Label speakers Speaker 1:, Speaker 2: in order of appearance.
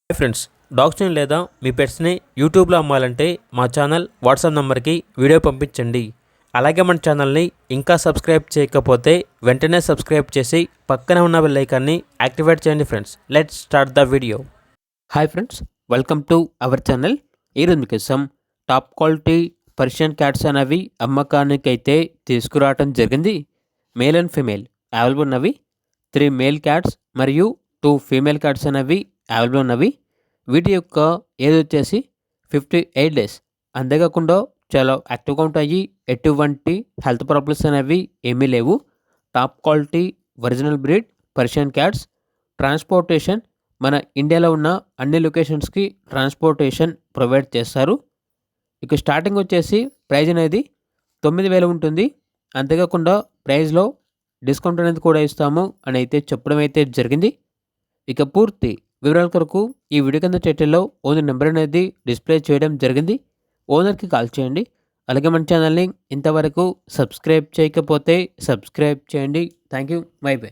Speaker 1: Hi friends, డాగ్స్ని లేదా మీ పెట్స్ని యూట్యూబ్లో అమ్మాలంటే మా ఛానల్ వాట్సాప్ నెంబర్కి వీడియో పంపించండి. అలాగే మన ఛానల్ని ఇంకా సబ్స్క్రైబ్ చేయకపోతే వెంటనే సబ్స్క్రైబ్ చేసి పక్కనే ఉన్న బెల్ ఐకాన్ని యాక్టివేట్ చేయండి. Friends, let's start the video. Hi friends, welcome to our channel. ఈరోజు మీకోసం టాప్ క్వాలిటీ పర్షియన్ క్యాట్స్ అనేవి అమ్మకానికి అయితే తీసుకురావడం జరిగింది. మేల్ అండ్ ఫీమేల్ అవైలబుల్ ఉన్నవి. 3 మేల్ క్యాట్స్ మరియు 2 ఫీమేల్ క్యాట్స్ అనేవి అవైలబుల్ ఉన్నవి. వీటి యొక్క ఏజ్ వచ్చేసి 58 డేస్. అంతేకాకుండా చాలా యాక్టివ్గా ఉంటాయి. ఎటువంటి హెల్త్ ప్రాబ్లమ్స్ అనేవి ఏమీ లేవు. Top quality original breed Persian cats. Transportation మన ఇండియాలో ఉన్న అన్ని లొకేషన్స్కి ట్రాన్స్పోర్టేషన్ ప్రొవైడ్ చేస్తారు. ఇక స్టార్టింగ్ వచ్చేసి ప్రైజ్ అనేది 9,000 ఉంటుంది. అంతేకాకుండా ప్రైజ్లో డిస్కౌంట్ అనేది కూడా ఇస్తాము అని అయితే చెప్పడం అయితే జరిగింది. ఇక పూర్తి వివరాల కొరకు ఈ వీడియో కింద టైటిల్లో ఓనర్ నెంబర్ అనేది డిస్ప్లే చేయడం జరిగింది. ఓనర్కి కాల్ చేయండి. అలాగే మన ఛానల్ని ఇంతవరకు సబ్స్క్రైబ్ చేయకపోతే సబ్స్క్రైబ్ చేయండి. Thank you. By by.